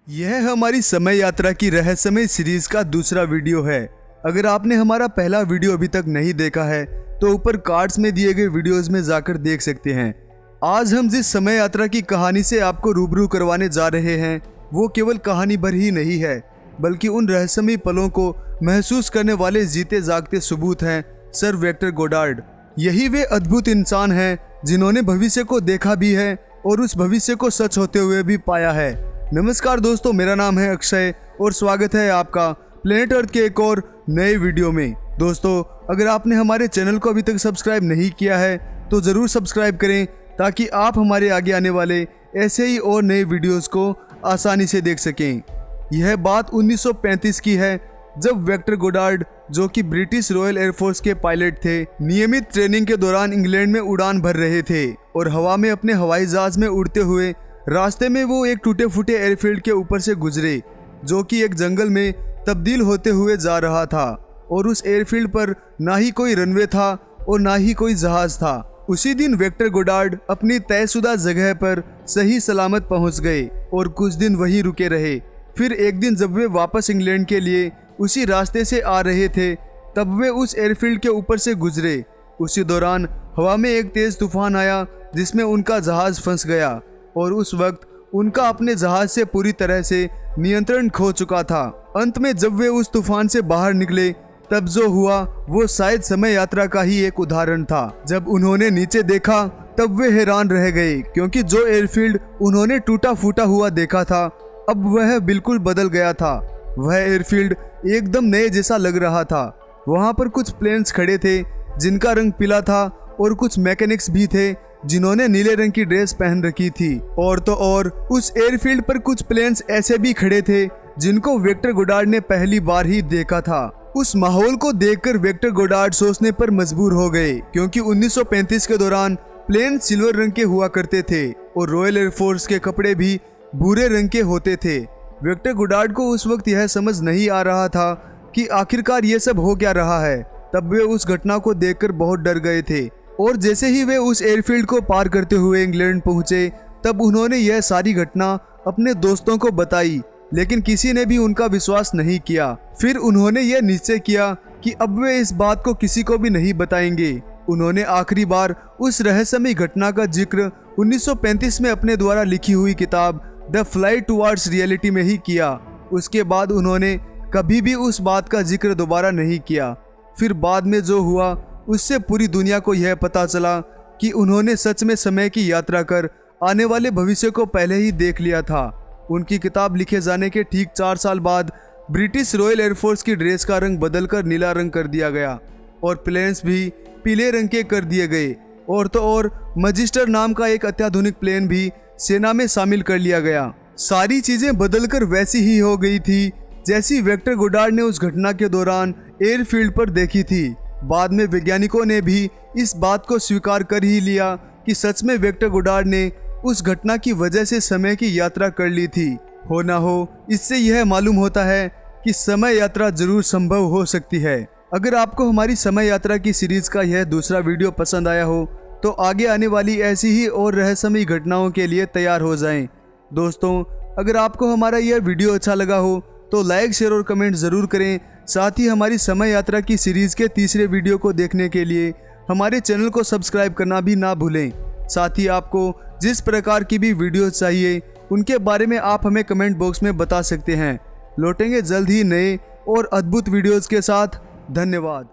यह हमारी समय यात्रा की रहस्यमय सीरीज का दूसरा वीडियो है। अगर आपने हमारा पहला वीडियो अभी तक नहीं देखा है तो ऊपर कार्ड्स में दिए गए वीडियोस में जाकर देख सकते हैं। आज हम जिस समय यात्रा की कहानी से आपको रूबरू करवाने जा रहे हैं वो केवल कहानी भर ही नहीं है, बल्कि उन रहस्यमय पलों को महसूस करने वाले जीते जागते सबूत हैं सर वेक्टर गोडार्ड। यही वे अद्भुत इंसान हैं जिन्होंने भविष्य को देखा भी है और उस भविष्य को सच होते हुए भी पाया है। नमस्कार दोस्तों, मेरा नाम है अक्षय और स्वागत है आपका प्लेनेट अर्थ के एक और नए वीडियो में। दोस्तों, अगर आपने हमारे चैनल को अभी तक सब्सक्राइब नहीं किया है तो ज़रूर सब्सक्राइब करें ताकि आप हमारे आगे आने वाले ऐसे ही और नए वीडियोस को आसानी से देख सकें। यह बात 1935 की है जब वेक्टर गोडार्ड, जो कि ब्रिटिश रॉयल एयरफोर्स के पायलट थे, नियमित ट्रेनिंग के दौरान इंग्लैंड में उड़ान भर रहे थे और हवा में अपने हवाई जहाज में उड़ते हुए रास्ते में वो एक टूटे फूटे एयरफील्ड के ऊपर से गुजरे जो कि एक जंगल में तब्दील होते हुए जा रहा था और उस एयरफील्ड पर ना ही कोई रनवे था और ना ही कोई जहाज था। उसी दिन वेक्टर गोडार्ड अपनी तयशुदा जगह पर सही सलामत पहुंच गए और कुछ दिन वहीं रुके रहे। फिर एक दिन जब वे वापस इंग्लैंड के लिए उसी रास्ते से आ रहे थे तब वे उस एयरफील्ड के ऊपर से गुजरे। उसी दौरान हवा में एक तेज तूफान आया जिसमें उनका जहाज फंस गया और उस वक्त उनका अपने जहाज से पूरी तरह से नियंत्रण खो चुका था। अंत में जब वे उस तूफान से बाहर निकले तब जो हुआ वो शायद समय यात्रा का ही एक उदाहरण था। जब उन्होंने नीचे देखा तब वे हैरान रह गए क्योंकि जो एयरफील्ड उन्होंने टूटा फूटा हुआ देखा था अब वह बिल्कुल बदल गया था। वह एयरफील्ड एकदम नए जैसा लग रहा था। वहाँ पर कुछ प्लेन्स खड़े थे जिनका रंग पीला था और कुछ मैकेनिक्स भी थे जिन्होंने नीले रंग की ड्रेस पहन रखी थी। और तो और उस एयरफील्ड पर कुछ प्लेन्स ऐसे भी खड़े थे जिनको वेक्टर गोडार्ड ने पहली बार ही देखा था। उस माहौल को देखकर वेक्टर गोडार्ड सोचने पर मजबूर हो गए क्योंकि 1935 के दौरान प्लेन सिल्वर रंग के हुआ करते थे और रॉयल एयरफोर्स के कपड़े भी भूरे रंग के होते थे। वेक्टर गोडार्ड को उस वक्त यह समझ नहीं आ रहा था कि आखिरकार ये सब हो क्या रहा है। तब वे उस घटना को देखकर बहुत डर गए थे और जैसे ही वे उस एयरफील्ड को पार करते हुए इंग्लैंड पहुंचे तब उन्होंने यह सारी घटना अपने दोस्तों को बताई, लेकिन किसी ने भी उनका विश्वास नहीं किया। फिर उन्होंने यह निश्चय किया कि अब वे इस बात को किसी को भी नहीं बताएंगे। उन्होंने आखिरी बार उस रहस्यमय घटना का जिक्र 1935 में अपने द्वारा लिखी हुई किताब द फ्लाइट टुवर्ड्स रियलिटी में ही किया। उसके बाद उन्होंने कभी भी उस बात का जिक्र दोबारा नहीं किया। फिर बाद में जो हुआ उससे पूरी दुनिया को यह पता चला कि उन्होंने सच में समय की यात्रा कर आने वाले भविष्य को पहले ही देख लिया था। उनकी किताब लिखे जाने के ठीक 4 साल बाद ब्रिटिश रॉयल एयरफोर्स की ड्रेस का रंग बदलकर नीला रंग कर दिया गया और प्लेन्स भी पीले रंग के कर दिए गए। और तो और मैजिस्टर नाम का एक अत्याधुनिक प्लेन भी सेना में शामिल कर लिया गया। सारी चीजें बदलकर वैसी ही हो गई थी जैसी वेक्टर गोडार्ड ने उस घटना के दौरान एयरफील्ड पर देखी थी। बाद में वैज्ञानिकों ने भी इस बात को स्वीकार कर ही लिया कि सच में वेक्टर गोडार्ड ने उस घटना की वजह से समय की यात्रा कर ली थी। हो ना हो, इससे यह मालूम होता है कि समय यात्रा जरूर संभव हो सकती है। अगर आपको हमारी समय यात्रा की सीरीज का यह दूसरा वीडियो पसंद आया हो तो आगे आने वाली ऐसी ही और रहस्यमय घटनाओं के लिए तैयार हो जाएं। दोस्तों, अगर आपको हमारा यह वीडियो अच्छा लगा हो तो लाइक, शेयर और कमेंट ज़रूर करें। साथ ही हमारी समय यात्रा की सीरीज़ के तीसरे वीडियो को देखने के लिए हमारे चैनल को सब्सक्राइब करना भी ना भूलें। साथ ही आपको जिस प्रकार की भी वीडियो चाहिए उनके बारे में आप हमें कमेंट बॉक्स में बता सकते हैं। लौटेंगे जल्द ही नए और अद्भुत वीडियोज़ के साथ। धन्यवाद।